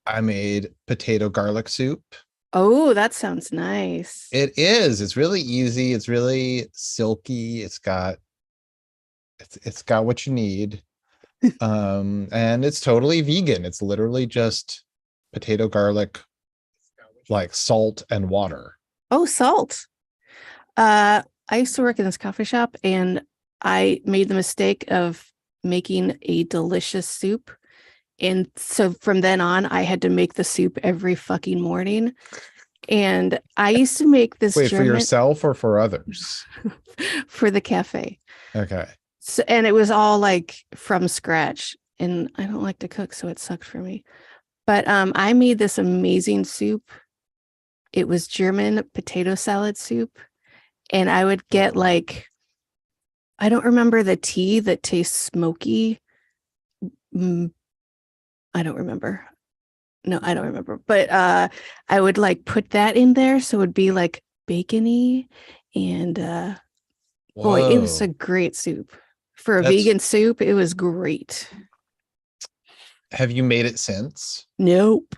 I made potato garlic soup. Oh, that sounds nice. It is. It's really easy. It's really silky. It's got what you need. And it's totally vegan. It's literally just potato garlic, like salt and water. Oh, salt. I used to work in this coffee shop and I made the mistake of making a delicious soup. And so from then on, I had to make the soup every fucking morning. And I used to make this Wait, for German yourself or for others? for the cafe. Okay. So, and it was all like from scratch. And I don't like to cook, so it sucked for me. But I made this amazing soup. It was German potato salad soup. And I would get like, I don't remember the tea that tastes smoky. Mm, I don't remember. No, I don't remember. But I would like put that in there. So it would be like bacony. And boy, it was a Whoa. great soup. For a That's vegan soup, it was great. Have you made it since? Nope.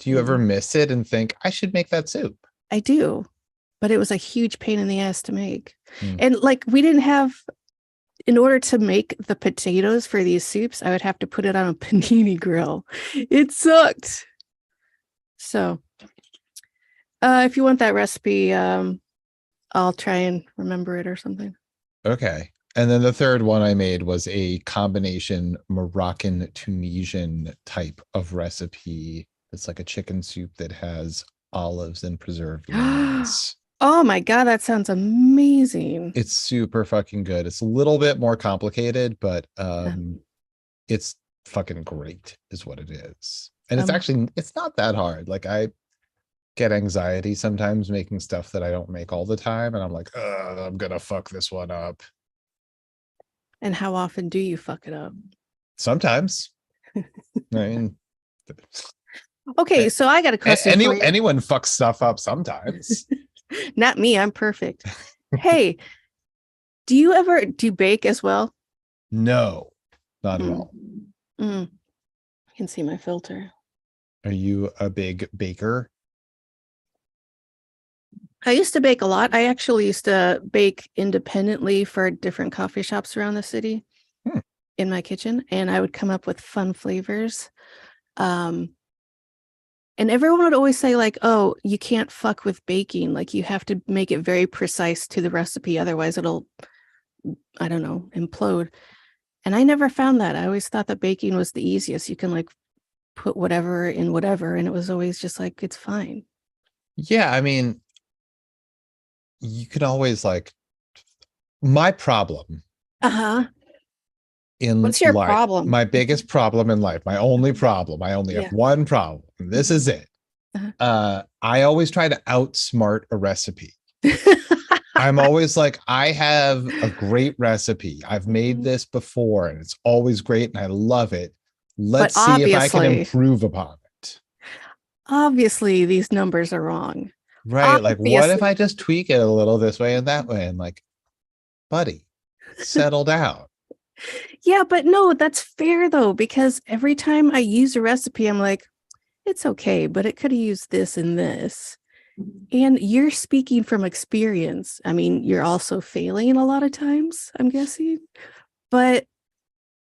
Do you ever miss it and think I should make that soup? I do. But it was a huge pain in the ass to make. Hmm. And like we didn't have, in order to make the potatoes for these soups, I would have to put it on a panini grill. It sucked. So if you want that recipe, I'll try and remember it or something. Okay. And then the third one I made was a combination Moroccan Tunisian type of recipe. It's like a chicken soup that has olives and preserved lemons. Oh my God, that sounds amazing. It's super fucking good. It's a little bit more complicated, but Um, it's fucking great is what it is. And um, it's not that hard. Like I get anxiety sometimes making stuff that I don't make all the time, and I'm like, I'm gonna fuck this one up. and how often do you fuck it up? Sometimes. I mean, Okay, so I got a question for you. anyone fucks stuff up sometimes. Not me, I'm perfect. Hey, do you bake as well? No, not at Mm, all. I can see my filter. Are you a big baker? I used to bake a lot. I actually used to bake independently for different coffee shops around the city Hmm. in my kitchen, and I would come up with fun flavors. Um, and everyone would always say, like, oh, you can't fuck with baking. Like, you have to make it very precise to the recipe. Otherwise, it'll, I don't know, implode. And I never found that. I always thought that baking was the easiest. You can like put whatever in whatever, and it was always just like, it's fine. Yeah, I mean, you could always like my problem Uh-huh. in What's your life, problem? my biggest problem in life, my only problem, I only have Yeah. one problem, and this is it. Uh-huh. I always try to outsmart a recipe. I'm always like, I have a great recipe. I've made this before and it's always great and I love it. But Let's see if I can improve upon it. obviously, these numbers are wrong. Right. Like, what if I Obviously. just tweak it a little this way and that way? And like, buddy, settle down. Yeah, but no, that's fair though, because every time I use a recipe, I'm like, it's okay, but it could have used this and this. And you're speaking from experience. I mean, you're also failing a lot of times, I'm guessing. But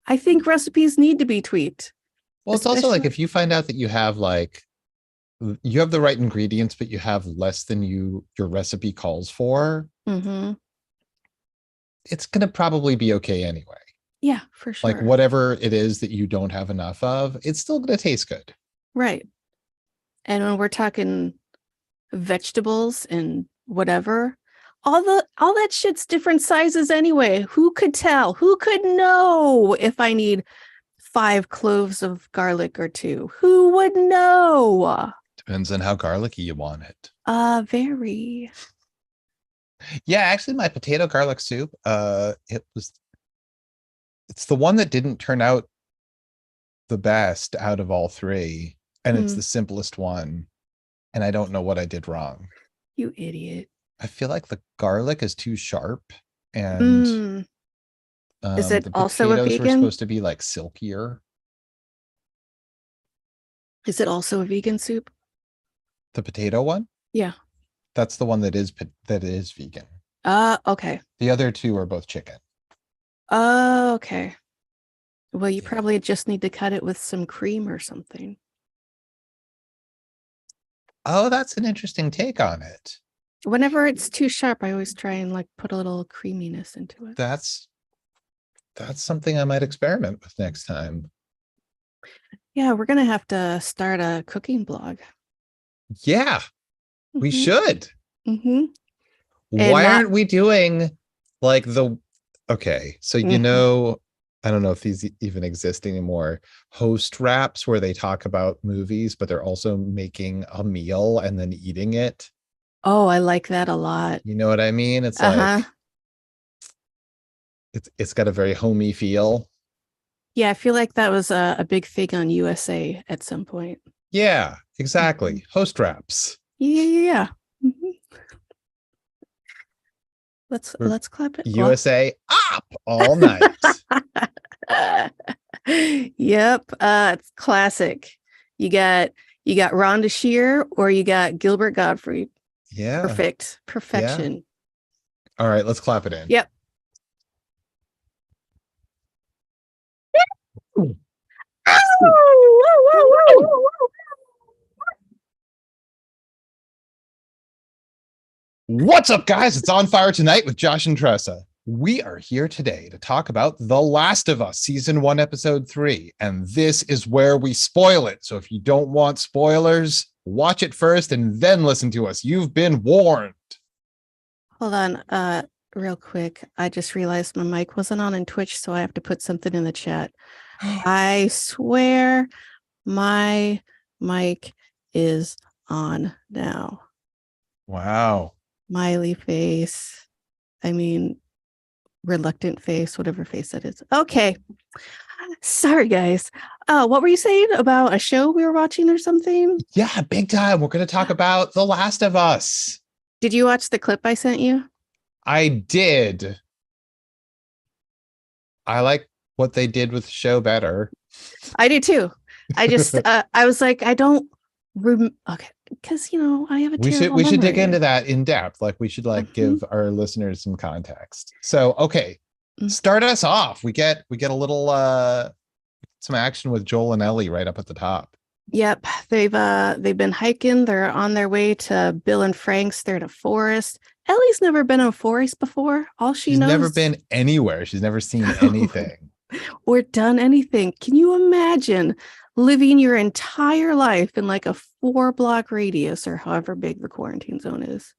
I think recipes need to be tweaked, Well, it's also like especially. if you find out that you have the right ingredients, but you have less than your recipe calls for, Mhm. it's gonna probably be okay anyway. Yeah, for Like sure. whatever it is that you don't have enough of, it's still gonna taste good. Right. And when we're talking vegetables and whatever, all that shit's different sizes anyway. Who could tell? Who could know if I need 5 cloves of garlic or two? Who would know? Depends on how garlicky you want it. Very. Yeah, actually, my potato garlic soup, it's the one that didn't turn out the best out of all three, and it's Mm, the simplest one. And I don't know what I did wrong. you idiot. I feel like the garlic is too sharp, and Mm. Is it the also a potatoes were vegan? supposed to be like silkier. Is it also a vegan soup? The potato one? Yeah. That's the one that is vegan. Okay. The other two are both chicken. Okay. Well, you Yeah. probably just need to cut it with some cream or something. Oh, that's an interesting take on it. Whenever it's too sharp, I always try and like put a little creaminess into it. That's something I might experiment with next time. Yeah, we're gonna have to start a cooking blog. Yeah, we Mm-hmm. should. Mm-hmm. And Why not aren't we doing like the okay, so mhm. I don't know if these even exist anymore. Host wraps where they talk about movies, but they're also making a meal and then eating it. Oh, I like that a lot. You know what I mean? It's Uh-huh. like it's got a very homey feel. Yeah, I feel like that was a big thing on USA at some point. Yeah, Mhm. exactly. Host wraps. Yeah. Mhm. We're Let's clap it. Well, USA up all night. yep, it's classic. You got you got Rhonda Shear or you got Gilbert Gottfried. Yeah, Perfect. yeah. Perfection. All right, let's clap it in. Yep. What's up, guys? It's On Fire Tonight with Josh and Tressa. We are here today to talk about The Last of Us, Season 1, Episode 3. And this is where we spoil it. So if you don't want spoilers, watch it first and then listen to us. You've been warned. Hold on, real quick. I just realized my mic wasn't on in Twitch, so I have to put something in the chat. I swear my mic is on now. Wow. Smiley face. I mean, reluctant face, whatever face that is. Okay. Sorry, guys. What were you saying about a show we were watching or something? Yeah, big time. We're going to talk about The Last of Us. Did you watch the clip I sent you? I did. I like what they did with the show better. I do too. I just, I was like, I don't, okay, because I have a terrible We should dig memory. into that in depth. Like we should like Mhm. give our listeners some context. So okay, Mm. start us off. We get a little some action with Joel and Ellie right up at the top. Yep, they've been hiking. They're on their way to Bill and Frank's. They're in a forest. Ellie's never been in a forest before. All she She's never knows been anywhere. She's never seen anything. or done anything. Can you imagine living your entire life in like a 4-block radius or however big the quarantine zone is?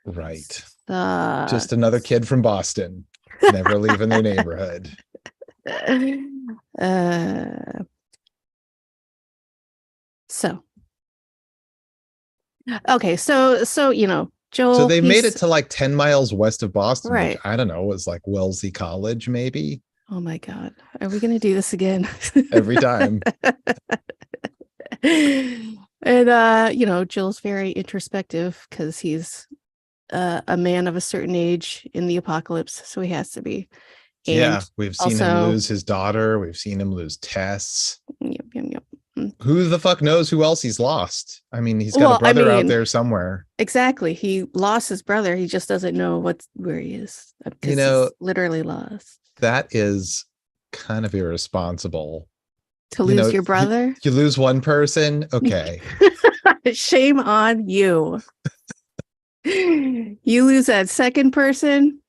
Right. Uh, Just another kid from Boston, never leaving their neighborhood. uh, so okay, so So Joel, they made it he's to like 10 miles west of Boston, which right. I don't know, was like Wellesley College, maybe Oh my God. Are we gonna do this again? every time. And Joel's very introspective because he's a man of a certain age in the apocalypse, so he has to be. Yeah, And we've seen him also, lose his daughter. We've seen him lose Tess. yep, yep, yep. Who the fuck knows who else he's lost? I mean, he's got a Well, I brother out mean, there somewhere. exactly. He lost his brother. He just doesn't know where he is You because know, he's literally lost. that is kind of irresponsible. To You lose know, your you, brother, you lose one person, okay. shame on you. You lose that second person.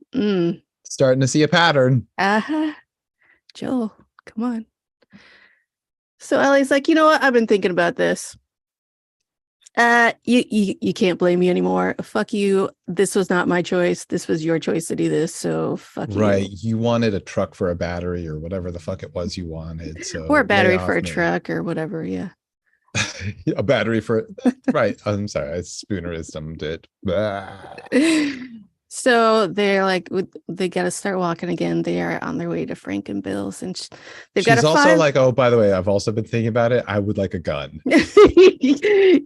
Starting to see a pattern. Uh-huh. Joel, come on. So Ellie's like, you know what? I've been thinking about this. You can't blame me anymore. Fuck you. This was not my choice. This was your choice to do this. So fuck Right. you. You wanted a truck for a battery or whatever the fuck it was you wanted. Or a So lay battery for off a me. truck or whatever. Yeah. A battery for right. I'm sorry, I spoonerismed it. So they're like, they got to start walking again. They are on their way to Frank and Bill's, and they've got a She's also 5. like, oh, by the way, I've also been thinking about it. I would like a gun.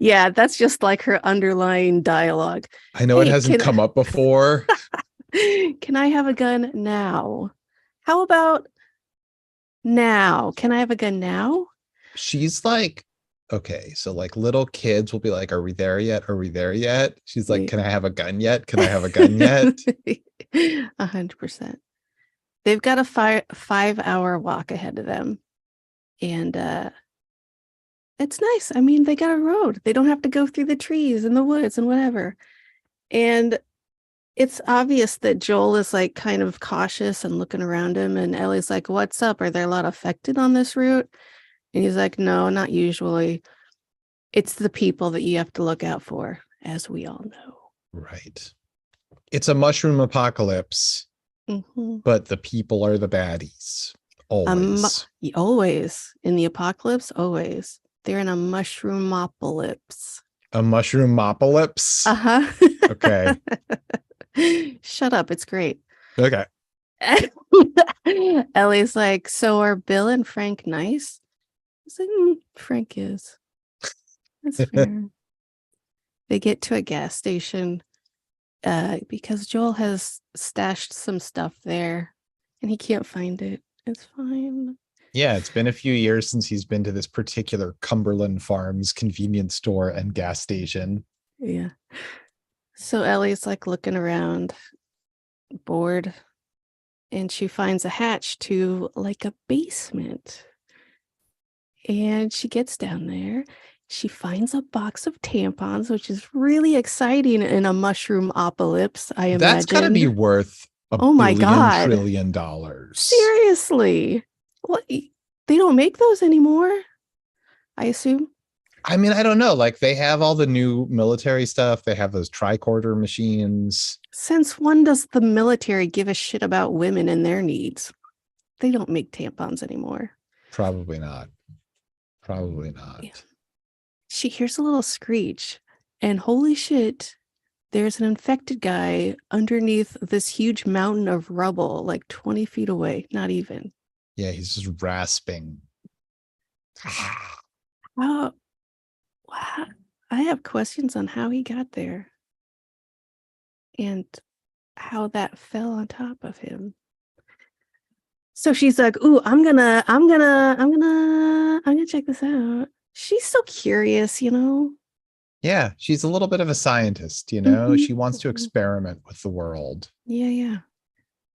Yeah, that's just like her underlying dialogue. I know it Hey, hasn't come up before. can I have a gun now? How about now? Can I have a gun now? She's like Okay, so like little kids will be like, "Are we there yet? Are we there yet?" She's like, They- "Can I have a gun yet? Can I have a gun yet?" 100%. They've got a 5 hour walk ahead of them. And it's nice. I mean, they got a road. They don't have to go through the trees and the woods and whatever. And it's obvious that Joel is like kind of cautious and looking around him. And Ellie's like, "What's up? Are there a lot affected on this route?" And he's like, "No, not usually. It's the people that you have to look out for, as we all know." Right. It's a mushroom apocalypse, Mm-hmm. but the people are the baddies. Um, Always. always in the apocalypse, always. They're in a mushroomopolis. A mushroom apocalypse. Uh-huh. Okay. Shut up. It's great. Okay. Ellie's like, "So are Bill and Frank nice?" He's like, Frank is. That's fair." They get to a gas station because Joel has stashed some stuff there and he can't find it. It's fine. Yeah, it's been a few years since he's been to this particular Cumberland Farms convenience store and gas station. Yeah. So Ellie's like looking around, bored, and she finds a hatch to like a basement. And she gets down there. She finds a box of tampons, which is really exciting in a mushroom apocalypse, I That's got to be imagine. worth a Oh my billion God. trillion dollars. Seriously. What? They don't make those anymore, I assume. I mean, I don't know. Like they have all the new military stuff. They have those tricorder machines. Since when does the military give a shit about women and their needs? They don't make tampons anymore. Probably not. Probably not. Yeah. She hears a little screech, and holy shit, there's an infected guy underneath this huge mountain of rubble, like 20 feet away. Not even. Yeah, he's just rasping. Oh, wow. I have questions on how he got there and how that fell on top of him. So she's like, "Ooh, I'm gonna check this out." She's so curious, you know? Yeah, she's a little bit of a scientist, you know? Mhm, She wants to mhm. experiment with the world. Yeah, yeah.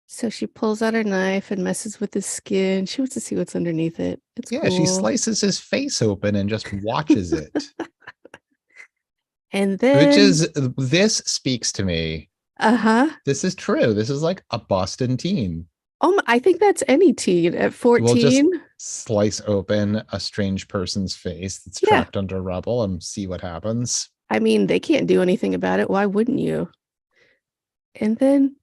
So she pulls out her knife and messes with his skin. She wants to see what's underneath it. It's Yeah, she cool. slices his face open and just watches it. And Which then, is, this speaks to me. uh-huh. This is true. This is like a Boston teen. I think that's any teen at We'll just 14. slice open a strange person's face that's Yeah. trapped under rubble and see what happens. I mean, they can't do anything about it. Why wouldn't you? And then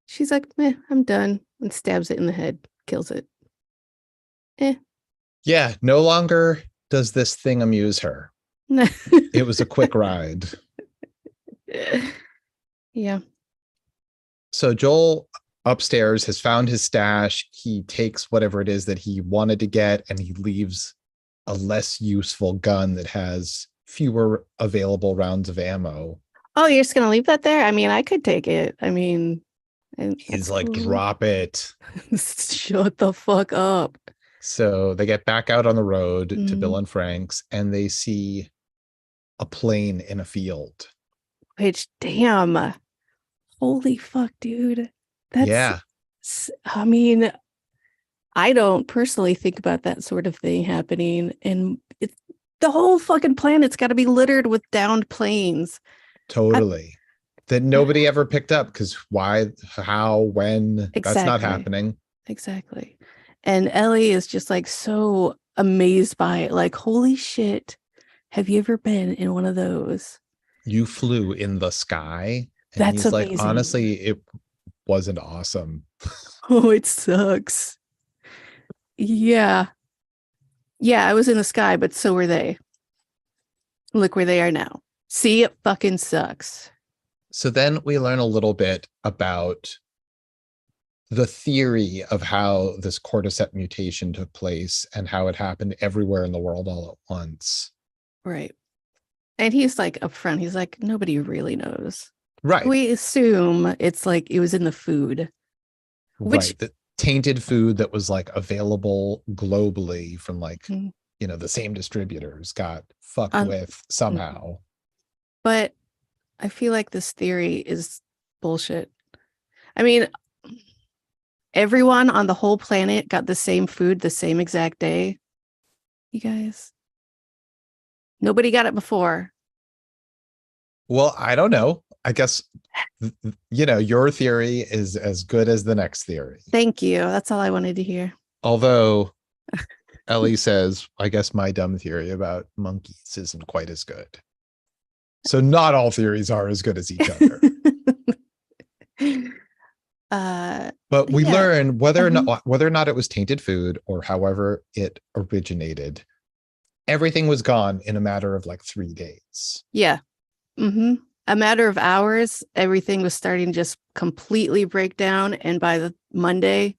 she's like, "Meh, I'm done," and stabs it in the head, kills it. Eh. Yeah, no longer does this thing amuse her. It was a quick ride. Yeah. So Joel upstairs has found his stash. He takes whatever it is that he wanted to get and he leaves a less useful gun that has fewer available rounds of ammo. Oh, you're just gonna leave that there? I mean, I could take it. I mean, and He's that's like, cool. drop it. Shut the fuck up. So they get back out on the road to Bill Mm, and Frank's and they see a plane in a field. which, damn, holy fuck, dude. That's, Yeah, I mean, I don't personally think about that sort of thing happening, and it's the whole fucking planet's got to be littered with downed planes. I, totally. That nobody ever picked up because why, how, when? That's not exactly, happening. exactly. And Ellie is just like so amazed by it, like, holy shit, have you ever been in one of those? You flew in the sky. And That's he's like, amazing. honestly, it wasn't awesome. Oh, it sucks. Yeah. Yeah, I was in the sky, but so were they. Look where they are now. See, it fucking sucks. So then we learn a little bit about the theory of how this cordyceps mutation took place and how it happened everywhere in the world all at once. Right. And he's like upfront, he's like, nobody really knows. Right, We assume it's like it was in the food, which right. The tainted food that was like available globally from like mm, the same distributors got fucked Um, with somehow. but I feel like this theory is bullshit. I mean, everyone on the whole planet got the same food the same exact day. You guys, nobody got it before. Well, I don't know. I guess your theory is as good as the next theory. Thank you. That's all I wanted to hear. Although Ellie says, I guess my dumb theory about monkeys isn't quite as good. So not all theories are as good as each other. But we Yeah. learn whether or not it was tainted food or however it originated. Everything was gone in a matter of like 3 days. Yeah. A matter of hours, everything was starting to just completely break down. And by the Monday,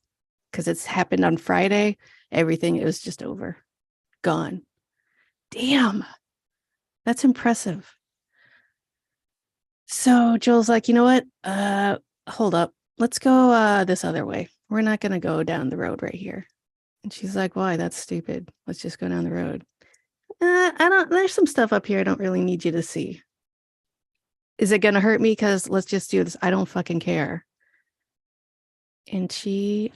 because it's happened on Friday, everything, it was just over. Gone. Damn. That's impressive. So Joel's like, you know what? Hold up. Let's go this other way. We're not going to go down the road right here. And she's like, why? That's stupid. Let's just go down the road. There's some stuff up here I don't really need you to see. Is it going to hurt me? Because let's just do this. I don't fucking care. And they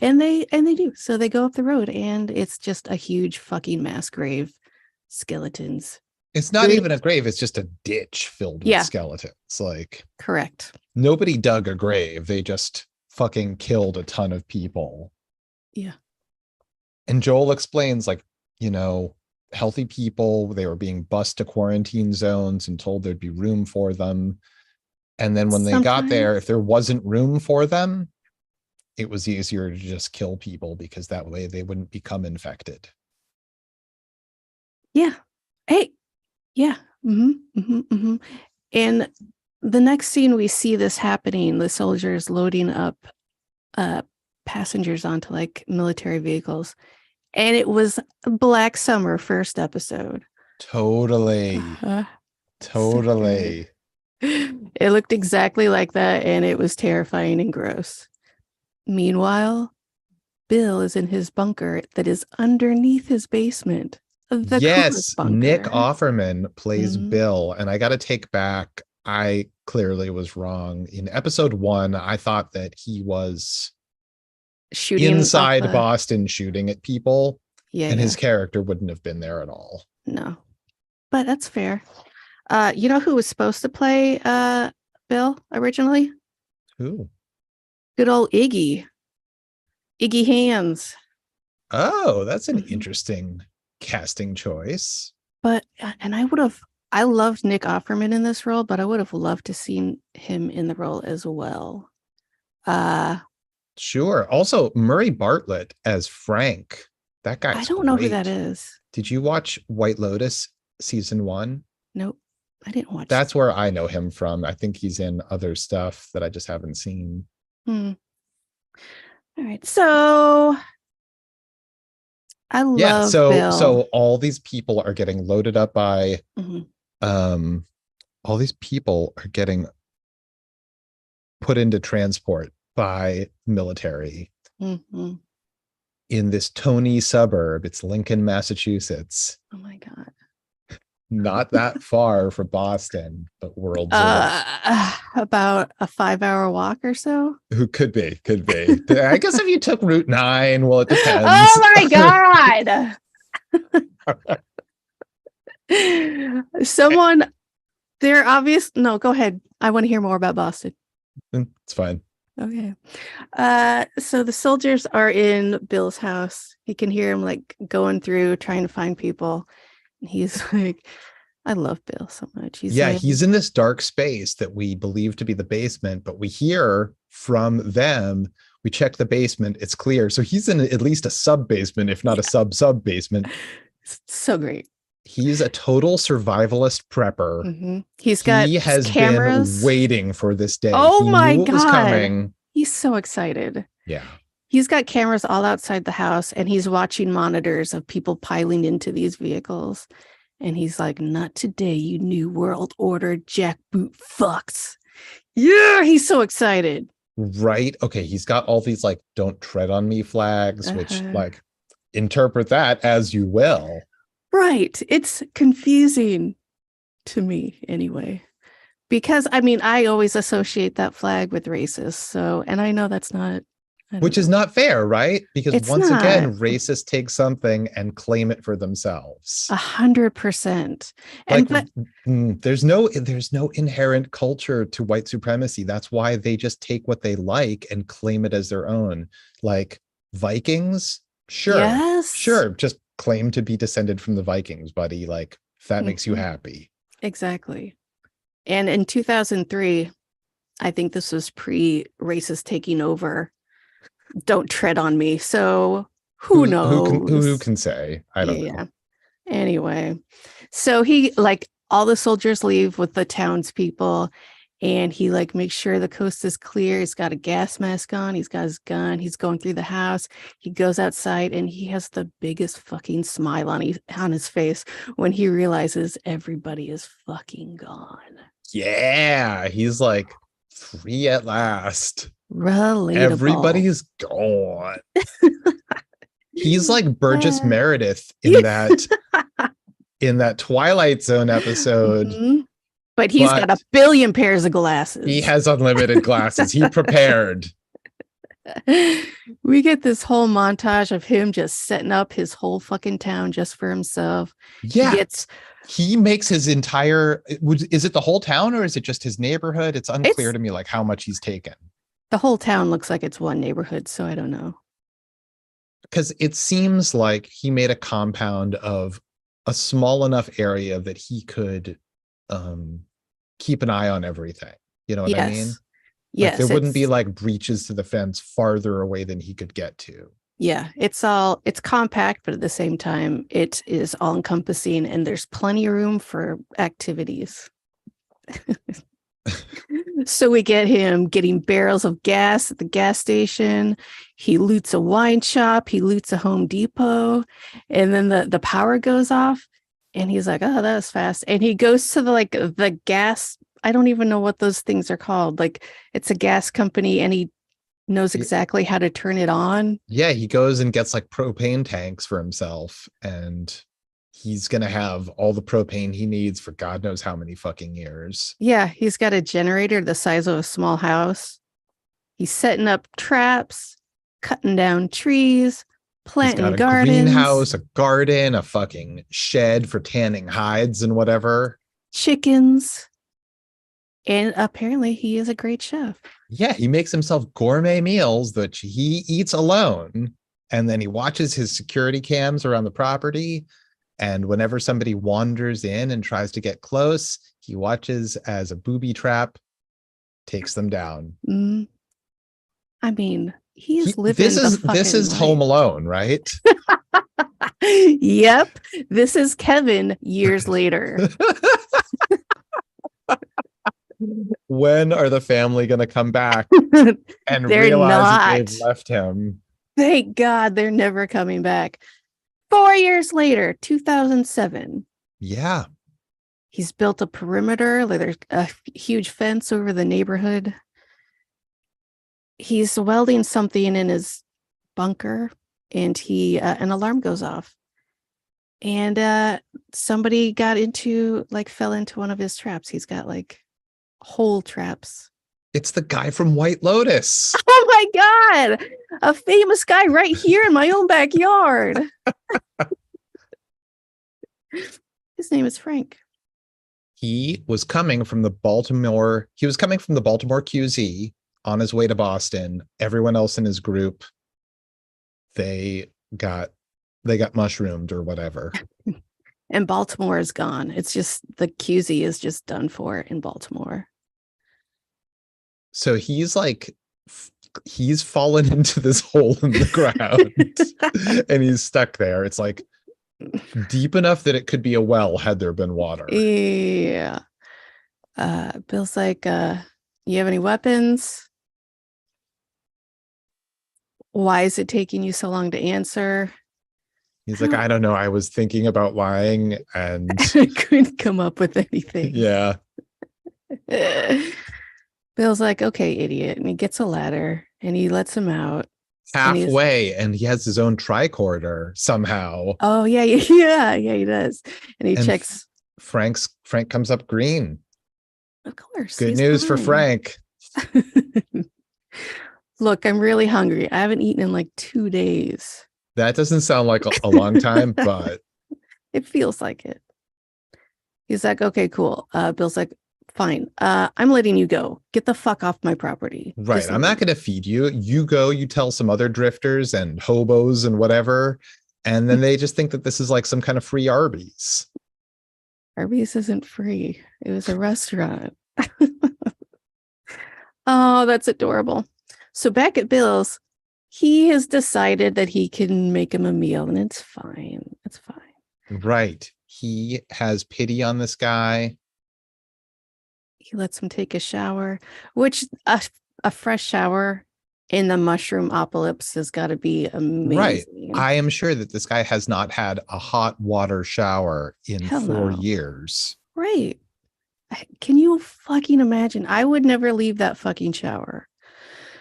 do. So they go up the road and it's just a huge fucking mass grave. Skeletons. It's not even a grave. It's just a ditch filled with skeletons. Like, correct. Nobody dug a grave. They just fucking killed a ton of people. Yeah. And Joel explains, like, healthy people, they were being bused to quarantine zones and told there'd be room for them. And then when they got there, if there wasn't room for them, it was easier to just kill people because that way they wouldn't become infected. Yeah. Hey. Yeah. And the next scene, we see this happening. The soldiers loading up passengers onto like military vehicles. And it was Black Summer first episode. Totally. Totally. It looked exactly like that. And it was terrifying and gross. Meanwhile, Bill is in his bunker that is underneath his basement. Yes, Nick Offerman plays Bill. And I got to take back, I clearly was wrong. In episode 1, I thought that he was shooting inside Boston shooting at people. Yeah, and his character wouldn't have been there at all. No, but that's fair. You know who was supposed to play Bill originally? Who? Good old Iggy Hands. Oh, that's an interesting casting choice. But and I loved Nick Offerman in this role, but I would have loved to seen him in the role as well. Sure. Also, Murray Bartlett as Frank. That guy. I don't know who that is. Did you watch White Lotus season 1? Nope, I didn't watch. That's where I know him from. I think he's in other stuff that I just haven't seen. All right, so I love Bill. So all these people are getting loaded up by all these people are getting put into transport by military in this Tony suburb. It's Lincoln, Massachusetts. Oh my God. Not that far from Boston, but worlds away. About a 5-hour walk or so. Who could be. I guess if you took Route 9, well, it depends. Oh my God. Someone, they're obvious. No, go ahead. I want to hear more about Boston. It's fine. Okay. So the soldiers are in Bill's house. He can hear him like going through, trying to find people. And he's like, I love Bill so much. He's in this dark space that we believe to be the basement, but we hear from them. We check the basement. It's clear. So he's in at least a sub basement, if not a sub basement. So great. He's a total survivalist prepper. He has cameras. Been waiting for this day. Oh my God. Was coming. He's so excited. Yeah. He's got cameras all outside the house and he's watching monitors of people piling into these vehicles. And he's like, not today, you new world order jackboot fucks. Yeah, he's so excited. Right. Okay. He's got all these like, don't tread on me flags, which like interpret that as you will. Right. It's confusing to me anyway. Because I mean, I always associate that flag with racist. So, and I know that's not, I don't Which is know. not fair, right? Because It's once not again, racists take something and claim it for themselves. 100%. And Like but there's no inherent culture to white supremacy. That's why they just take what they like and claim it as their own. Like Vikings, sure, yes, sure, just claim to be descended from the Vikings, buddy. Like if that makes you mhm, happy. exactly. And in 2003, I think this was pre-racist taking over. Don't tread on me. So who Who knows? can say? I don't know. Yeah. Anyway, so he like all the soldiers leave with the townspeople, and he like makes sure the coast is clear. He's got a gas mask on. He's got his gun. He's going through the house. He goes outside, and he has the biggest fucking smile on his face when he realizes everybody is fucking gone. Yeah, he's like free at last. Relatable. Everybody's gone. He's like Burgess Uh, Meredith in that Twilight Zone episode, mhm. But he's got but a billion pairs of he glasses. has unlimited glasses. He prepared. We get this whole montage of him just setting up his whole fucking town just for himself. He Yeah. gets He makes his entire is it the whole town or is it just his neighborhood? It's unclear it's to me like how much he's taken. the whole town looks like it's one neighborhood, so I don't know. Because it seems like he made a compound of a small enough area that he could um keep an eye on everything. You know what I mean? Yes. Like there Yes, wouldn't be it's like breaches to the fence farther away than he could get to. yeah, it's compact, but at the same time, it is all encompassing and there's plenty of room for activities. So we get him getting barrels of gas at the gas station. He loots a wine shop. He loots a Home Depot. And then the power goes off. And he's like, oh, that was fast. And he goes to the gas. I don't even know what those things are called. Like it's a gas company and he knows exactly how to turn it on. Yeah, he goes and gets like propane tanks for himself and he's going to have all the propane he needs for God knows how many fucking years. Yeah, he's got a generator the size of a small house. He's setting up traps, cutting down trees, He's got planting a gardens. greenhouse, a garden, a fucking shed for tanning hides and whatever. Chickens, and apparently he is a great chef. Yeah, he makes himself gourmet meals that he eats alone. And then he watches his security cams around the property. And whenever somebody wanders in and tries to get close, he watches as a booby trap takes them down. Mm, I mean, he is This living the is this fucking is Home life. Alone, right? Yep, this is Kevin years later. When are the family going to come back and They're realize that they've not. left him? Thank God they're never coming back. 4 years later, 2007. Yeah. He's built a perimeter, like there's a huge fence over the neighborhood. He's welding something in his bunker and he an alarm goes off. And somebody fell into one of his traps. He's got like hole traps. It's the guy from White Lotus. Oh my God, a famous guy right here in my own backyard. His name is Frank. He was coming from the Baltimore QZ on his way to Boston. Everyone else in his group, they got mushroomed or whatever. And Baltimore is gone. It's just the QZ is just done for in Baltimore. So he's fallen into this hole in the ground and he's stuck there. It's like deep enough that it could be a well had there been water. Yeah. Bill's like, you have any weapons? Why is it taking you so long to answer? He's like, I don't know. I was thinking about lying and I couldn't come up with anything. yeah. Bill's like, okay, idiot. And he gets a ladder and he lets him out. And he's, halfway, and he has his own tricorder somehow. oh yeah, yeah, yeah, he does. And he And checks, Frank comes up green. of course, Good he's news for fine. Frank. Look, I'm really hungry. I haven't eaten in like 2 days. That doesn't sound like a long time, but It feels like it. He's like, okay, cool. Bill's like, fine. I'm letting you go. Get the fuck off my property. right. Just I'm not leave. going to feed you. You go, you tell some other drifters and hobos and whatever. And then they just think that this is like some kind of free Arby's. Arby's isn't free. It was a restaurant. Oh, that's adorable. So back at Bill's, he has decided that he can make him a meal, and it's fine. It's fine. Right. He has pity on this guy. He lets him take a shower, which a fresh shower in the mushroom apocalypse has got to be Right. amazing. I am sure that this guy has not had a hot water shower in Hell 4 years. Right. Can you fucking imagine? I would never leave that fucking shower.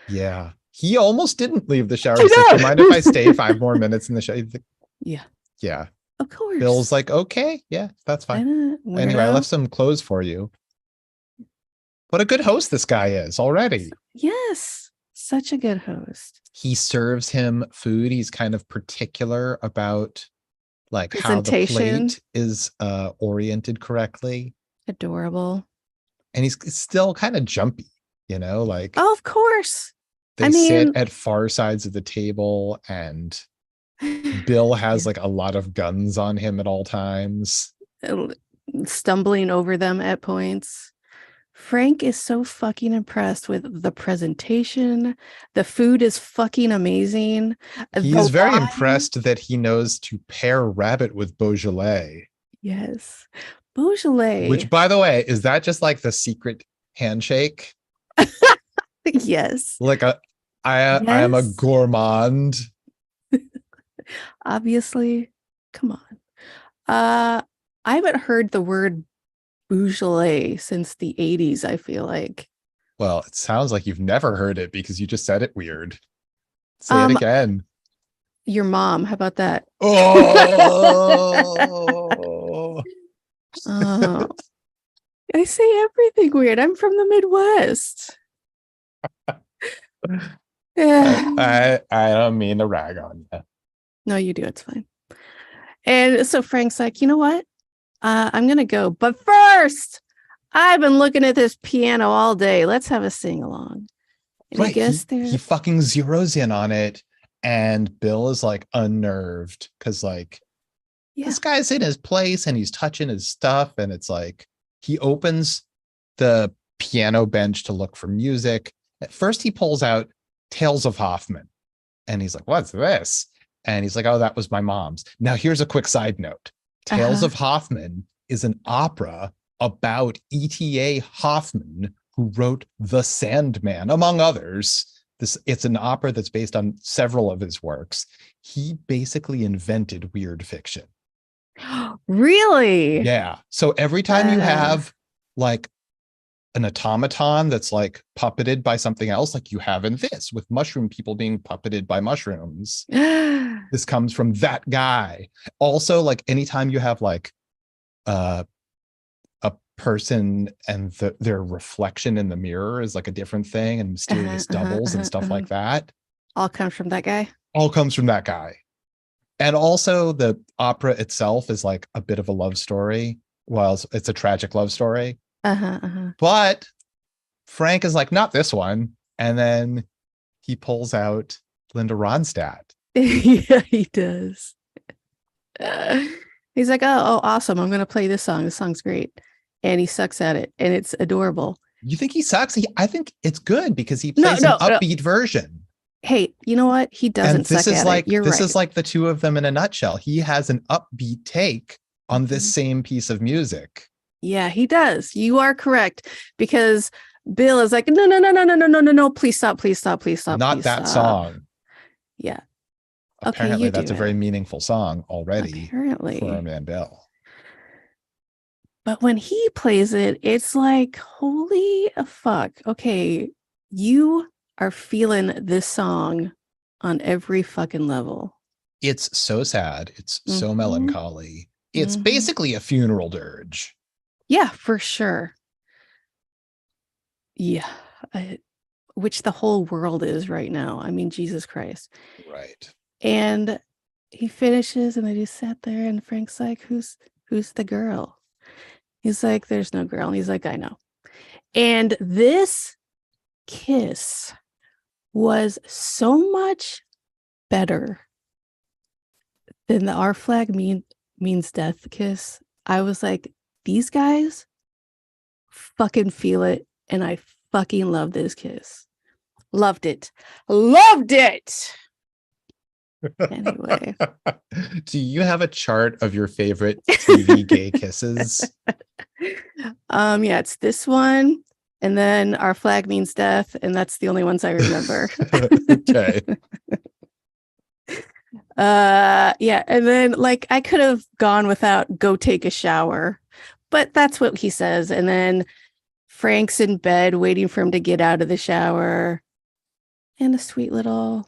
Yeah. He almost didn't leave the shower. I He's like, know. do you mind if I stay 5 more minutes in the shower? Yeah, Yeah. of course. Bill's like, okay, yeah, that's fine. Anyway, I left some clothes for you. What a good host this guy is already. Yes, such a good host. He serves him food. He's kind of particular about like how the Presentation. plate is oriented correctly. Adorable. And he's still kind of jumpy, like Oh, of course. they I sit mean, at far sides of the table, and Bill has like a lot of guns on him at all times. stumbling over them at points. Frank is so fucking impressed with the presentation. The food is fucking amazing. He is very impressed that he knows to pair rabbit with Beaujolais. Yes. Beaujolais. Which, by the way, is that just like the secret handshake? Yes. Like I am a gourmand. Obviously. Come on. I haven't heard the word Beaujolais since the 80s, I feel like. Well, it sounds like you've never heard it because you just said it weird. Say it again. Your mom, how about that? Oh. Oh. I say everything weird. I'm from the Midwest. I don't mean to rag on you. No, you do. It's fine. And so Frank's like, you know what? I'm going to go. But first, I've been looking at this piano all day. Let's have a sing along. And right. I guess he fucking zeroes in on it. And Bill is like unnerved because like this guy's in his place and he's touching his stuff. And it's like he opens the piano bench to look for music. At first, he pulls out Tales of Hoffman. And he's like, what's this? And he's like, oh, that was my mom's. Now, here's a quick side note. Tales of Hoffman is an opera about E.T.A. Hoffman, who wrote The Sandman, among others. It's an opera that's based on several of his works. He basically invented weird fiction. Really? Yeah. So every time you have like an automaton that's like puppeted by something else, like you have in this with mushroom people being puppeted by mushrooms. This comes from that guy. Also, like anytime you have like a person and their reflection in the mirror is like a different thing, and mysterious doubles and stuff like that. All comes from that guy. All comes from that guy. And also the opera itself is like a bit of a love story. Well, it's a tragic love story. But Frank is like, not this one. And then he pulls out Linda Ronstadt. Yeah, he does. He's like, oh, awesome. I'm going to play this song. This song's great. And he sucks at it. And it's adorable. You think he sucks? I think it's good because he plays an upbeat version. Hey, you know what? He doesn't suck at it. You're right. This is like the two of them in a nutshell. He has an upbeat take on this same piece of music. Yeah, he does. You are correct. Because Bill is like, no. Please stop. Not that song. Yeah. Apparently, that's a very meaningful song already. Apparently. For our man Bill. But when he plays it, it's like, holy fuck. Okay, you are feeling this song on every fucking level. It's so sad. It's so Mm-hmm. melancholy. It's Mm-hmm. basically a funeral dirge. Yeah, for sure. Yeah. I, which the whole world is right now. I mean, Jesus Christ. Right. And he finishes and they just sat there and Frank's like, who's the girl? He's like, there's no girl. And he's like, I know. And this kiss was so much better than the our flag means death kiss. I was like, these guys fucking feel it. And I fucking love this kiss. Loved it. Loved it. Anyway. Do you have a chart of your favorite TV gay kisses? Yeah, it's this one. And then our flag means death. And that's the only ones I remember. Okay. Yeah. And then like I could have gone without go take a shower, but that's what he says. And then Frank's in bed waiting for him to get out of the shower. And a sweet little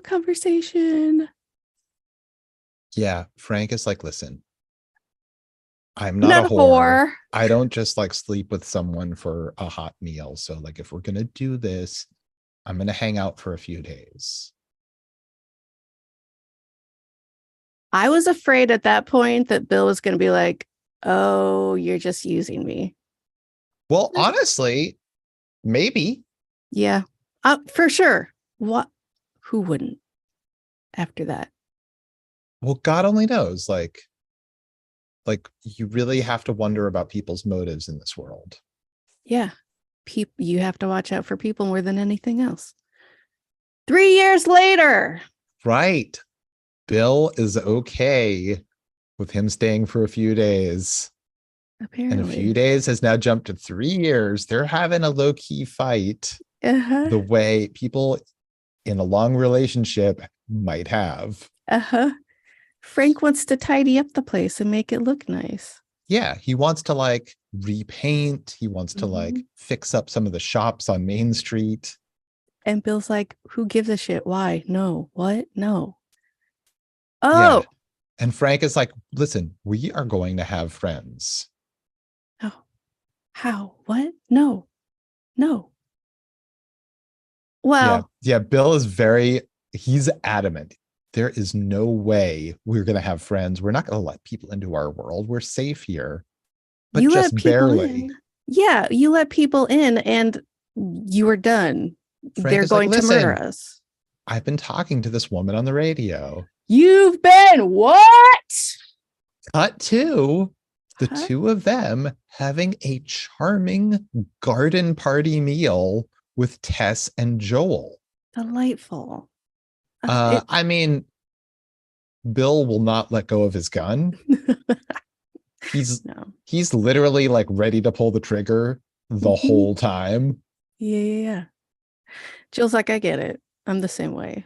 conversation. Yeah. Frank is like, listen, I'm not a Not a whore. whore. I don't just like sleep with someone for a hot meal. So, like, if we're going to do this, I'm going to hang out for a few days. I was afraid at that point that Bill was going to be like, oh, you're just using me. Well, honestly, maybe. Yeah, for sure. What? Who wouldn't after that? Well, God only knows. Like you really have to wonder about people's motives in this world. Yeah. You have to watch out for people more than anything else. 3 years later. Right. Bill is okay with him staying for a few days. And a few Apparently. days has now jumped to 3 years. They're having a low-key fight Uh-huh. the way people in a long relationship might have. Uh-huh. Frank wants to tidy up the place and make it look nice. Yeah, he wants to like repaint. He wants to like Mm-hmm. fix up some of the shops on Main Street. And Bill's like, who gives a shit? Why? No. What? No. Yeah. Oh. And Frank is like, listen, we are going to have friends. Oh. How? What? No. No. Yeah. Well, Yeah. He's adamant. There is no way we're going to have friends. We're not going to let people into our world. We're safe here, but you let just people barely. in. Yeah, you let people in and you are done. Frank They're is like, going to murder listen, us. I've been talking to this woman on the radio. You've been what? Cut to the Huh? two of them having a charming garden party meal with Tess and Joel. Delightful. I mean, Bill will not let go of his gun. He's No. he's literally like ready to pull the trigger the Mhm. whole time. Yeah. Jill's like, I get it. I'm the same way.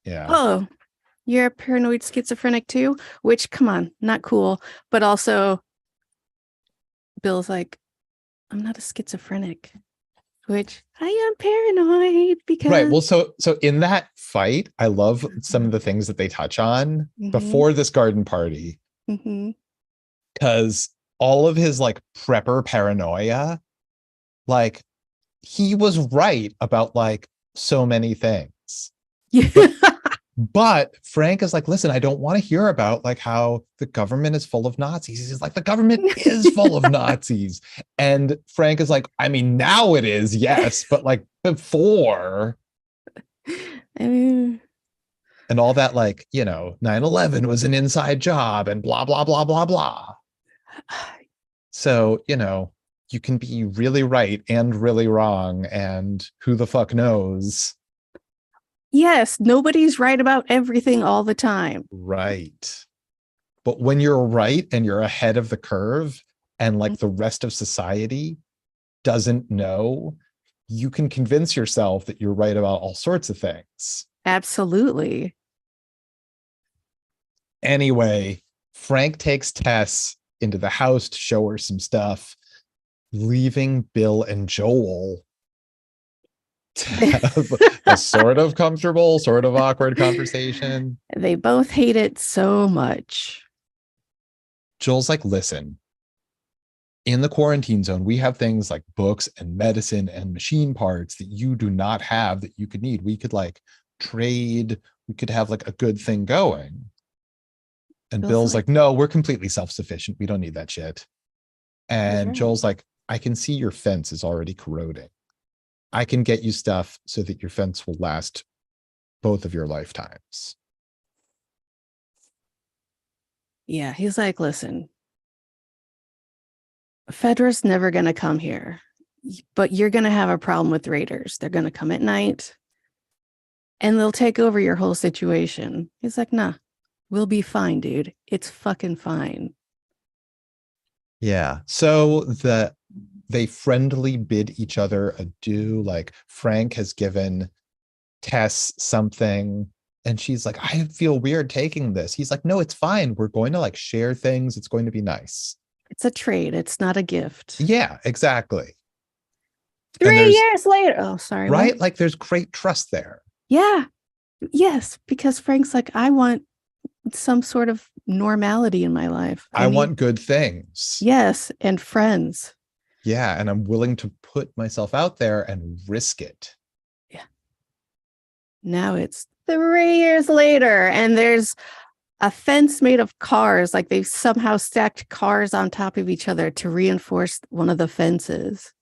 Yeah. Oh, you're a paranoid schizophrenic too? Which, come on, not cool. But also, Bill's like, I'm not a schizophrenic. Which I am paranoid because. Right. Well, so in that fight, I love some of the things that they touch on Mhm. before this garden party, Mhm. because all of his like prepper paranoia, like he was right about like so many things. Yeah. But Frank is like, listen, I don't want to hear about like how the government is full of Nazis. He's like, the government is full of Nazis. And Frank is like, I mean, now it is, yes, but like before. I mean, And all that, like, 9/11 was an inside job and blah, blah, blah, blah, blah. So, you can be really right and really wrong. And who the fuck knows? yes, nobody's right about everything all the time. Right. But when you're right and you're ahead of the curve and like the rest of society doesn't know, you can convince yourself that you're right about all sorts of things. Absolutely. Anyway, Frank takes Tess into the house to show her some stuff, leaving Bill and Joel to have a sort of comfortable, sort of awkward conversation. They both hate it so much. Joel's like, listen, in the quarantine zone, we have things like books and medicine and machine parts that you do not have that you could need. We could like trade, we could have like a good thing going. And Bill's like, no, we're completely self-sufficient. We don't need that shit. And right. Joel's like, I can see your fence is already corroding. I can get you stuff so that your fence will last both of your lifetimes. Yeah, he's like, listen, Fedra's never going to come here, but you're going to have a problem with raiders. They're going to come at night and they'll take over your whole situation. He's like, nah, we'll be fine, dude. It's fucking fine. Yeah. So they friendly bid each other adieu. Like Frank has given Tess something and she's like, I feel weird taking this. He's like, no, it's fine. We're going to like share things. It's going to be nice. It's a trade. It's not a gift. Yeah, exactly. 3 years later. Oh, sorry. Right? What? Like there's great trust there. Yeah. Yes. Because Frank's like, I want some sort of normality in my life. I want good things. Yes. And friends. Yeah. And I'm willing to put myself out there and risk it. Yeah. Now it's 3 years later and there's a fence made of cars. Like they've somehow stacked cars on top of each other to reinforce one of the fences.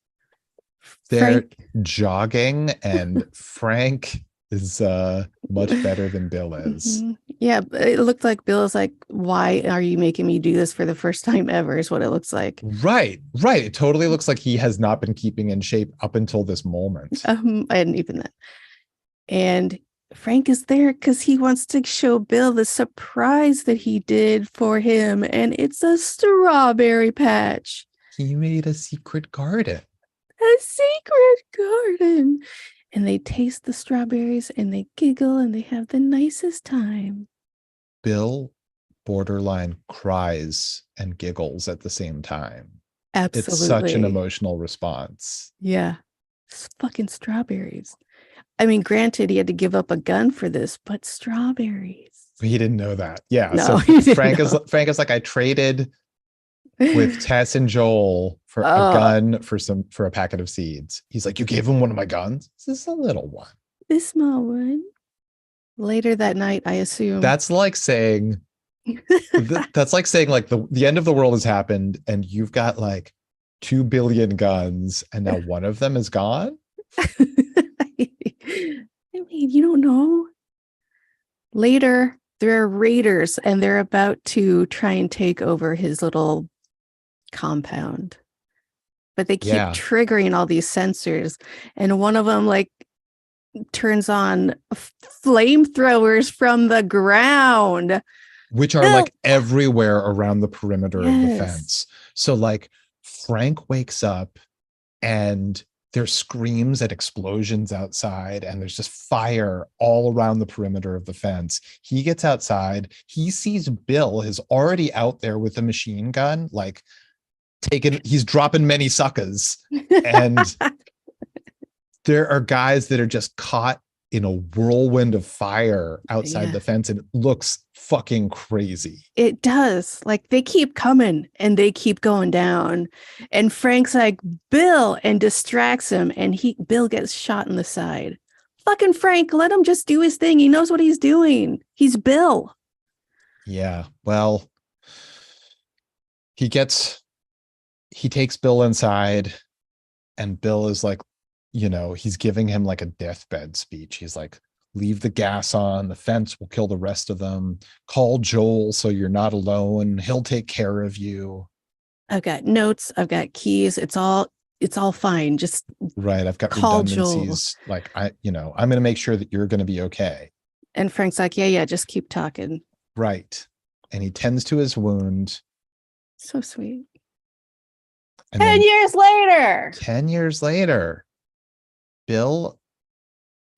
They're jogging and Frank is much better than Bill is. Mm-hmm. Yeah, it looked like Bill is like, why are you making me do this for the first time ever is what it looks like. Right. It totally looks like he has not been keeping in shape up until this moment. And even that. And Frank is there because he wants to show Bill the surprise that he did for him. And it's a strawberry patch. He made a secret garden. A secret garden. And they taste the strawberries and they giggle and they have the nicest time. Bill borderline cries and giggles at the same time. Absolutely. It's such an emotional response. Yeah. It's fucking strawberries. I mean, granted, he had to give up a gun for this, but strawberries. He didn't know that. Yeah. No, so Frank is like, I traded with Tess and Joel for a gun for a packet of seeds. He's like, you gave him one of my guns? This is a little one. This small one. Later that night, I assume. That's like saying like the end of the world has happened and you've got like 2 billion guns and now one of them is gone. I mean, you don't know. Later, there are raiders and they're about to try and take over his little compound. But they keep triggering all these sensors. And one of them like turns on flamethrowers from the ground. Which are like everywhere around the perimeter of the fence. So like Frank wakes up and there's screams at explosions outside and there's just fire all around the perimeter of the fence. He gets outside. He sees Bill is already out there with a machine gun, like he's dropping many suckers. And there are guys that are just caught in a whirlwind of fire outside the fence and it looks fucking crazy. It does. Like they keep coming and they keep going down. And Frank's like, Bill, and distracts him. And Bill gets shot in the side. Fucking Frank, let him just do his thing. He knows what he's doing. He's Bill. Yeah. Well, he takes Bill inside and Bill is like, he's giving him like a deathbed speech. He's like, leave the gas on, the fence will kill the rest of them. Call Joel so you're not alone. He'll take care of you. I've got notes. I've got keys. It's all fine. Just right. I've got call redundancies. Joel. Like I'm going to make sure that you're going to be okay. And Frank's like, yeah, just keep talking. Right. And he tends to his wound. So sweet. And 10 years later. 10 years later. Bill,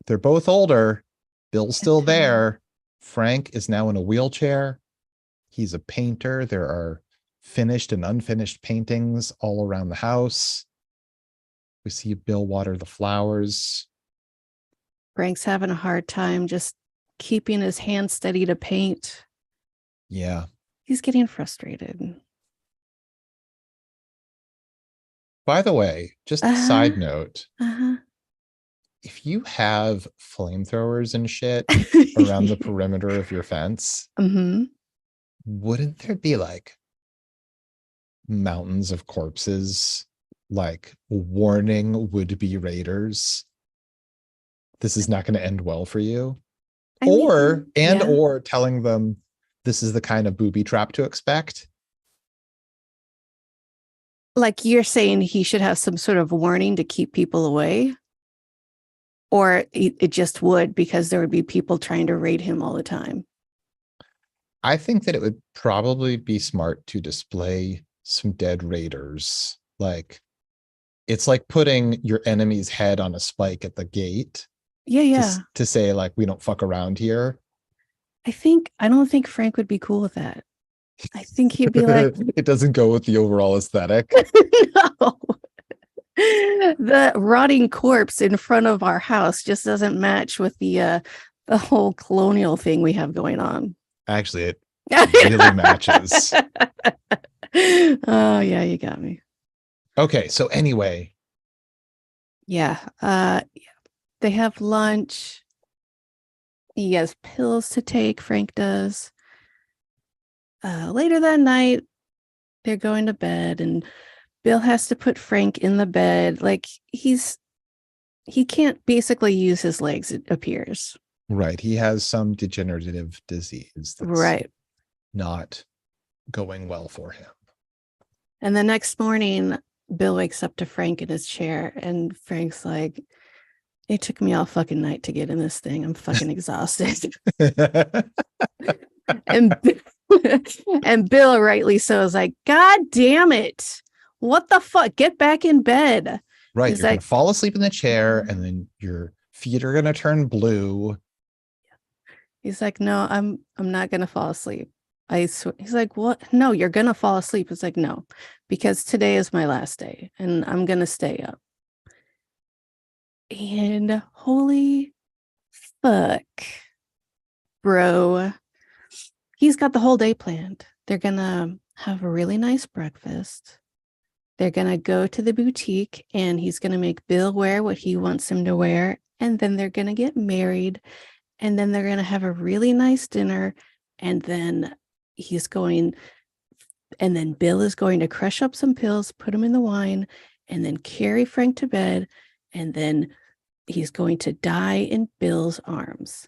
they're both older. Bill's still there. Frank is now in a wheelchair. He's a painter. There are finished and unfinished paintings all around the house. We see Bill water the flowers. Frank's having a hard time just keeping his hand steady to paint. Yeah. He's getting frustrated. By the way, just Uh-huh. side note, Uh-huh. if you have flamethrowers and shit around the perimeter of your fence, Mm-hmm. wouldn't there be like mountains of corpses, like warning would-be raiders? This is not going to end well for you. I Or, mean, and yeah. or telling them this is the kind of booby trap to expect. Like you're saying he should have some sort of warning to keep people away, or it just would because there would be people trying to raid him all the time. I think that it would probably be smart to display some dead raiders. Like, it's like putting your enemy's head on a spike at the gate Yeah, yeah. to say, like, we don't fuck around here. I don't think Frank would be cool with that. I think he'd be like, It doesn't go with the overall aesthetic. no. The rotting corpse in front of our house just doesn't match with the whole colonial thing we have going on. Actually, it really matches. Oh yeah, you got me. Okay, so anyway, Yeah. They have lunch. He has pills to take, Frank does. Later that night, they're going to bed, and Bill has to put Frank in the bed. Like he can't basically use his legs, it appears. right, he has some degenerative disease that's Right. not going well for him. And the next morning, Bill wakes up to Frank in his chair, and Frank's like, it took me all fucking night to get in this thing. I'm fucking exhausted. And and Bill, rightly so, is like, God damn it. What the fuck? Get back in bed. Right, He's you're going like, to fall asleep in the chair and then your feet are going to turn blue. no, I'm not gonna fall asleep. I swear. He's like, what? No, you're gonna fall asleep. It's like, no, because today is my last day and I'm gonna stay up. And holy fuck, bro. He's got the whole day planned. They're gonna have a really nice breakfast. They're gonna go to the boutique and he's gonna make Bill wear what he wants him to wear. And then they're gonna get married. And then they're gonna have a really nice dinner. And then he's going, and then Bill is going to crush up some pills, put them in the wine, and then carry Frank to bed. And then he's going to die in Bill's arms.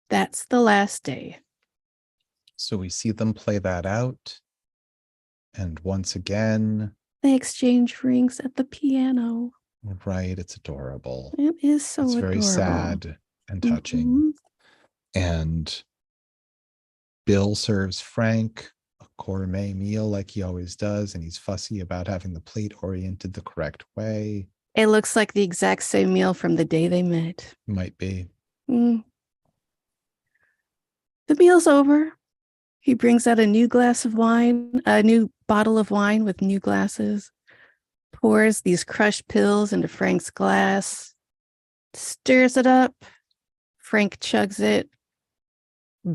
That's the last day. So we see them play that out. And once again, They exchange rings at the piano. right, it's adorable. It is so It's very adorable. sad and touching. And Bill serves Frank a gourmet meal like he always does, and he's fussy about having the plate oriented the correct way. It looks like the exact same meal from the day they met. Might be. The meal's over. He brings out a new glass of wine, a new bottle of wine with new glasses, pours these crushed pills into Frank's glass, stirs it up. Frank chugs it.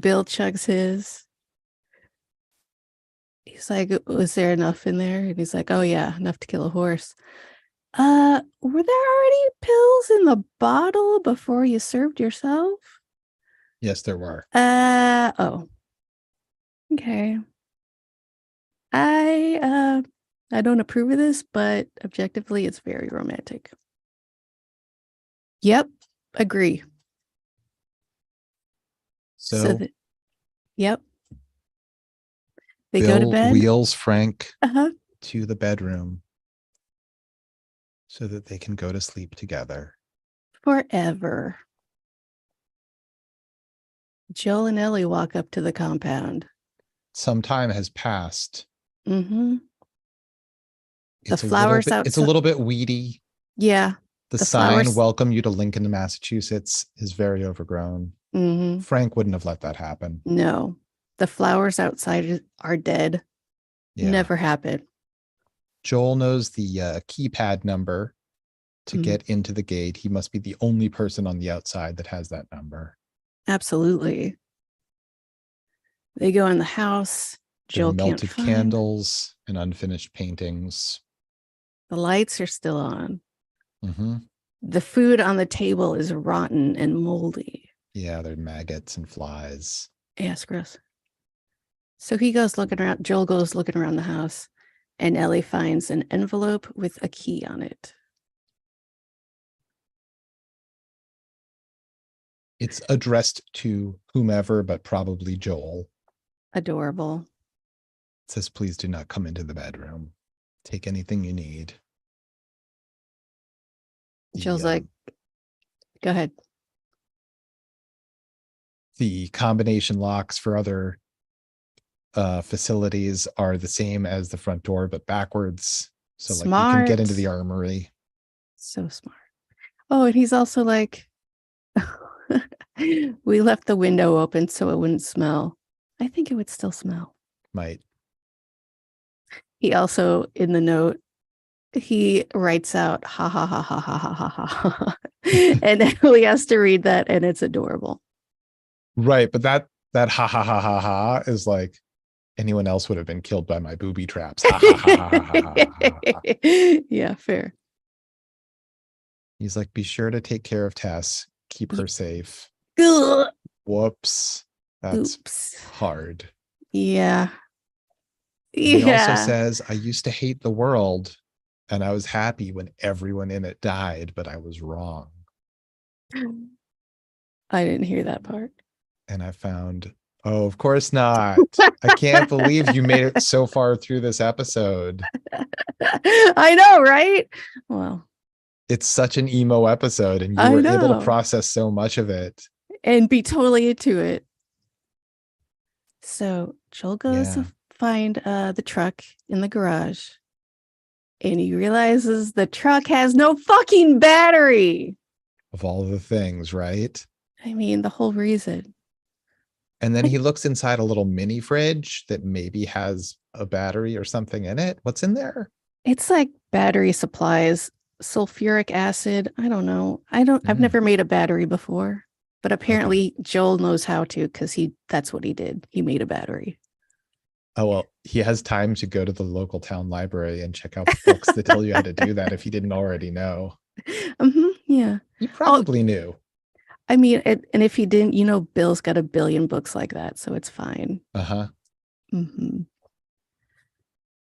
Bill chugs his. He's like, was there enough in there? And he's like, oh yeah, enough to kill a horse. Were there already pills in the bottle before you served yourself? Yes, there were. Oh. Okay. I don't approve of this, but objectively it's very romantic. Yep, agree. So yep. They go to Bill bed. wheels Frank Uh-huh. to the bedroom so that they can go to sleep together. Forever. Joel and Ellie walk up to the compound. Some time has passed. Mm-hmm. The It's flowers outside. it's a little bit weedy. Yeah. The sign, flowers. welcome you to Lincoln, Massachusetts, is very overgrown. Mm-hmm. Frank wouldn't have let that happen. No. The flowers outside are dead. Yeah. Never happened. Joel knows the keypad number to get into the gate. He must be the only person on the outside that has that number. Absolutely. They go in the house. There are Joel can't melted find. candles and unfinished paintings. The lights are still on. Mm-hmm. The food on the table is rotten and moldy. Yeah, there are maggots and flies. Yeah, it's gross. So he goes looking around. Joel goes looking around the house, and Ellie finds an envelope with a key on it. It's addressed to whomever, but probably Joel. Adorable. It says, please do not come into the bedroom. Take anything you need. Joel's like, go ahead. The combination locks for other facilities are the same as the front door, but backwards. So like you can get into the armory. So smart. Oh, and he's also like, we left the window open so it wouldn't smell. I think it would still smell. Might. He also, in the note, he writes out, ha ha ha ha ha ha ha ha ha. And Ellie has to read that, and it's adorable. Right. But that ha ha ha ha ha is like, anyone else would have been killed by my booby traps. Ha, ha, ha, ha, ha, ha, ha. Yeah, fair. He's like, be sure to take care of Tess. Keep her safe. Ugh. Whoops. That's Oops. hard. Yeah. He also says, I used to hate the world and I was happy when everyone in it died, but I was wrong. I didn't hear that part. And I found, oh, of course not. I can't believe you made it so far through this episode. I know, right? Well, it's such an emo episode and you were able to process so much of it. And be totally into it. So Joel goes to find the truck in the garage. And he realizes the truck has no fucking battery. Of all the things, right? I mean, the whole reason. And then he looks inside a little mini fridge that maybe has a battery or something in it. What's in there? It's like battery supplies, sulfuric acid. I don't know. I've never made a battery before, but apparently Joel knows how to because that's what he did. He made a battery. Oh, well, he has time to go to the local town library and check out books that tell you how to do that if he didn't already know. Yeah. He probably knew. I mean, and if he didn't, Bill's got a billion books like that, so it's fine.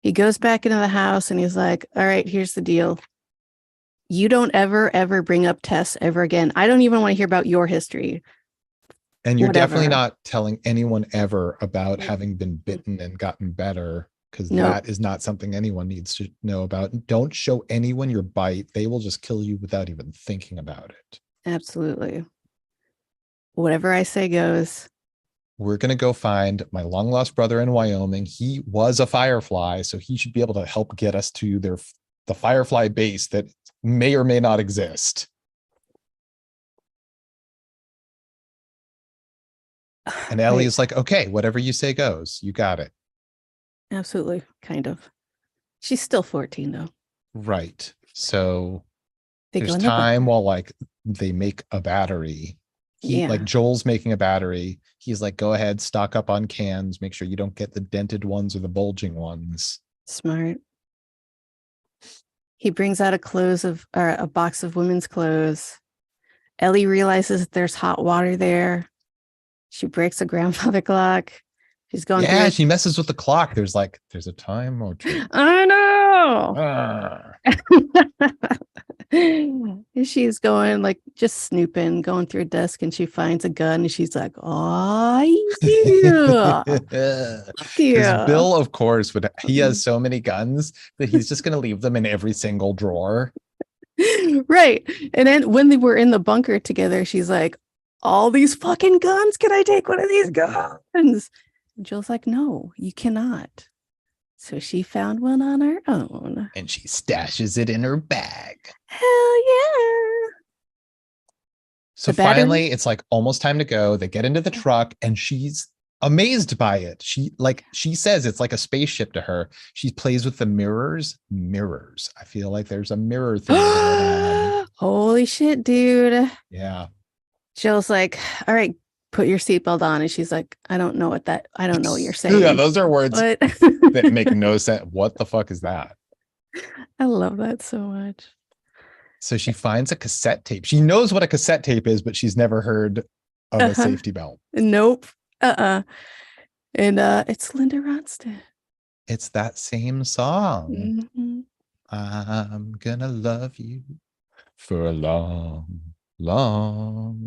He goes back into the house and he's like, all right, here's the deal. You don't ever bring up Tess ever again. I don't even want to hear about your history. And you're definitely not telling anyone ever about having been bitten and gotten better, because that is not something anyone needs to know about. Don't show anyone your bite. They will just kill you without even thinking about it. Absolutely. Whatever I say goes. We're going to go find my long lost brother in Wyoming. He was a Firefly, so he should be able to help get us to the Firefly base that may or may not exist. And Ellie is like, okay, whatever you say goes. You got it. Absolutely. Kind of. She's still 14 though. Right. So there's time while like they make a battery. Like Joel's making a battery. He's like, go ahead, stock up on cans. Make sure you don't get the dented ones or the bulging ones. Smart. He brings out a box of women's clothes. Ellie realizes that there's hot water there. She breaks a grandfather clock. She's going through she messes with the clock. There's a time or two. I know. She's going like just snooping, going through a desk, and she finds a gun and she's like, oh yeah. Because Bill, of course, he has so many guns that he's just gonna leave them in every single drawer. Right. And then when they were in the bunker together, she's like, all these fucking guns. Can I take one of these guns? And Jill's like, no, you cannot. So she found one on her own. And she stashes it in her bag. Hell yeah. So finally, it's like almost time to go. They get into the truck and she's amazed by it. She says it's like a spaceship to her. She plays with the mirrors. I feel like there's a mirror thing going on. Holy shit, dude. Yeah. Jill's like, all right, put your seatbelt on. And she's like, I don't know what you're Yeah, saying. those are words What? that make no sense. What the fuck is that? I love that so much. So she finds a cassette tape. She knows what a cassette tape is, but she's never heard of a Uh-huh. safety belt. Nope. Uh-uh. And it's Linda Ronstadt. It's that same song. Mm-hmm. I'm gonna love you for a long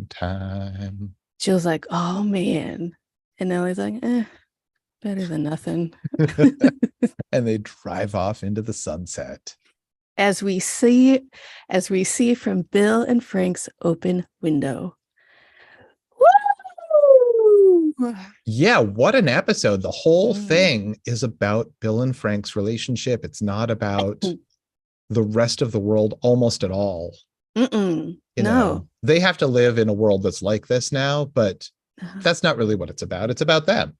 time. Jill's like, oh man. And Ellie's like, better than nothing. And they drive off into the sunset. As we see, as we see from Bill and Frank's open window. Woo! Yeah, what an episode. The whole Mm. thing is about Bill and Frank's relationship. It's not about the rest of the world almost at all. Mm-mm. You know, No. they have to live in a world that's like this now, but Uh-huh. that's not really what it's about. It's about them.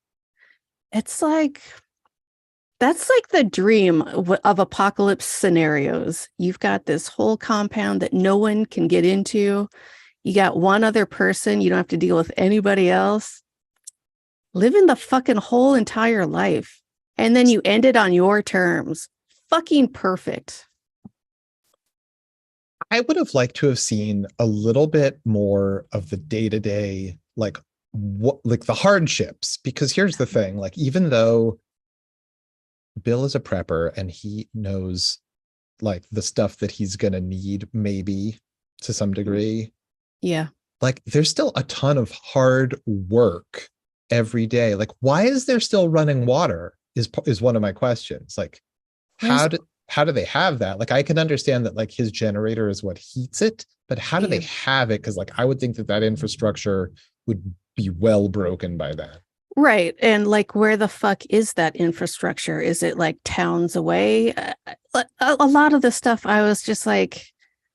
It's like that's like the dream of apocalypse scenarios. You've got this whole compound that no one can get into. You got one other person. You don't have to deal with anybody else. Living the fucking whole entire life. And then you end it on your terms. Fucking perfect. I would have liked to have seen a little bit more of the day-to-day, like what, like the hardships, because here's the thing, like even though Bill is a prepper and he knows like the stuff that he's going to need maybe to some degree, Yeah. like there's still a ton of hard work every day. Like why is there still running water is one of my questions. Like Where's, how do they have that? Like I can understand that like his generator is what heats it, but how do yeah. they have it? Because like I would think that that infrastructure would be well broken by then. Right. And like, where the fuck is that infrastructure? Is it like towns away? A lot of the stuff I was just like,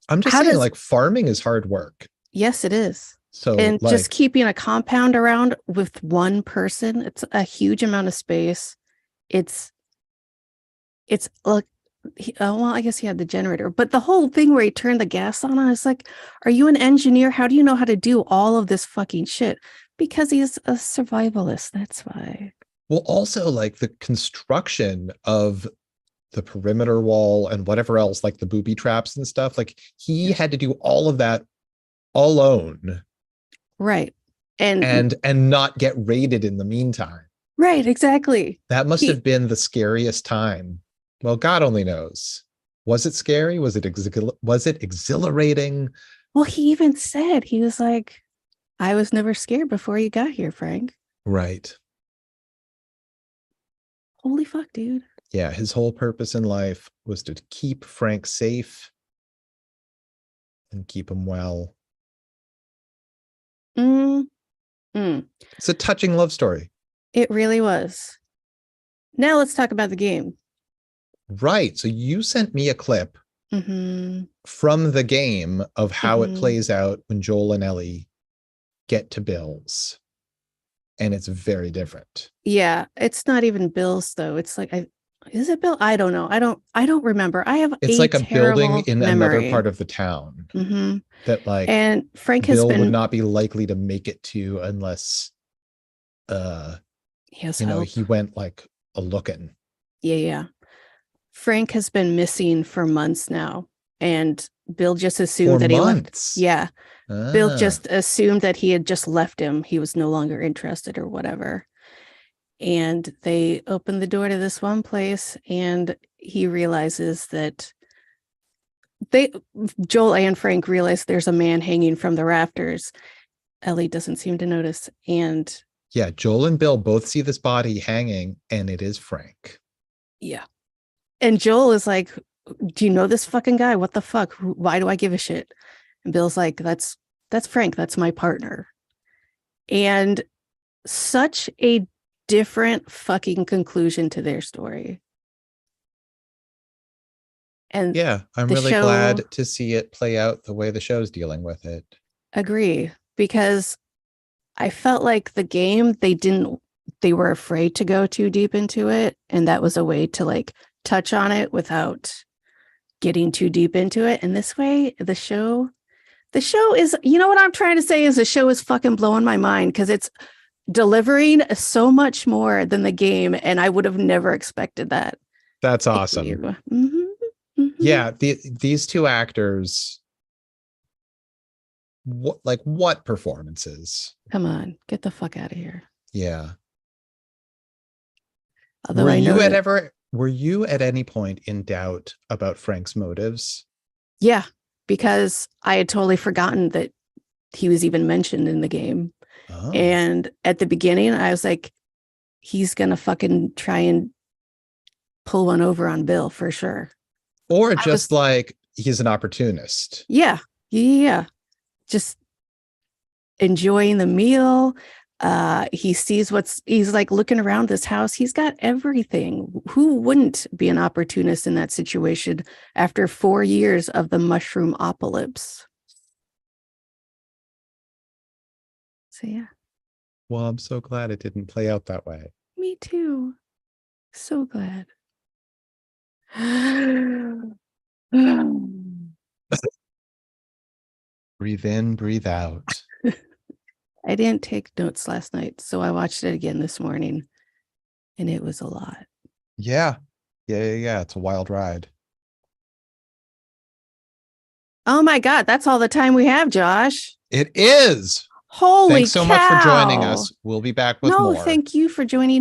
I'm just how saying does, like farming is hard work. yes, it is. So And just like keeping a compound around with one person, it's a huge amount of space. It's, it's like, well, I guess he had the generator, but the whole thing where he turned the gas on, I was like, are you an engineer? How do you know how to do all of this fucking shit? Because he's a survivalist. That's why. well also like the construction of the perimeter wall and whatever else, like the booby traps and stuff, like he Yes. had to do all of that alone Right. And and not get raided in the meantime. right, exactly. That must He have been the scariest time. Well, God only knows. Was it scary? Was it exhilarating? well, he even said he was like, I was never scared before you got here, Frank. Right. Holy fuck, dude. Yeah, his whole purpose in life was to keep Frank safe and keep him well. Mm, mm. It's a touching love story. It really was. Now let's talk about the game. Right. So you sent me a clip Mm-hmm. from the game of how it Mm-hmm. plays out when Joel and Ellie get to Bill's. And it's very different. Yeah, it's not even Bill's though. It's like is it Bill? I don't know. I don't remember. I have It's a like a building terrible in another memory. part of the town Mm-hmm. that like And Frank has Bill would been not be likely to make it to unless uh he has you know help. he went like a looking. Yeah, yeah. Frank has been missing for months now, and Bill just For assumed that he left. months. Yeah, Bill Ah, just assumed that he had just left him. He was no longer interested or whatever. And they open the door to this one place, and he realizes that they, Joel and Frank realize there's a man hanging from the rafters. Ellie doesn't seem to notice. And yeah, Joel and Bill both see this body hanging and it is Frank. yeah. And Joel is like, do you know this fucking guy? What the fuck? Why do I give a shit? And Bill's like, that's Frank. That's my partner. And such a different fucking conclusion to their story. And Yeah, I'm the really show, glad to see it play out the way the show's dealing with it. agree, because I felt like the game, they didn't they were afraid to go too deep into it. And that was a way to like touch on it without getting too deep into it. And this way, the show is, you know what I'm trying to say is the show is fucking blowing my mind because it's delivering so much more than the game. And I would have never expected that. That's Thank awesome. you. Mhm. Yeah, these two actors, what performances? Come on, get the fuck out of here. Yeah. Although I know that, Were you at any point in doubt about Frank's motives? yeah, because I had totally forgotten that he was even mentioned in the game. Oh. And at the beginning, I was like, he's gonna fucking try and pull one over on Bill for sure. Or I just was, like he's an opportunist. yeah, yeah, just enjoying the meal. He sees he's like looking around this house. He's got everything. Who wouldn't be an opportunist in that situation after 4 years of the mushroom apocalypse? So yeah, Well, I'm so glad it didn't play out that way. me too. So glad. Breathe in, breathe out. I didn't take notes last night, so I watched it again this morning, and it was a lot. Yeah. Yeah. It's a wild ride. Oh my God, that's all the time we have, Josh. It is. Holy Thanks so much for joining cow. us. We'll be back with No, more. thank you for joining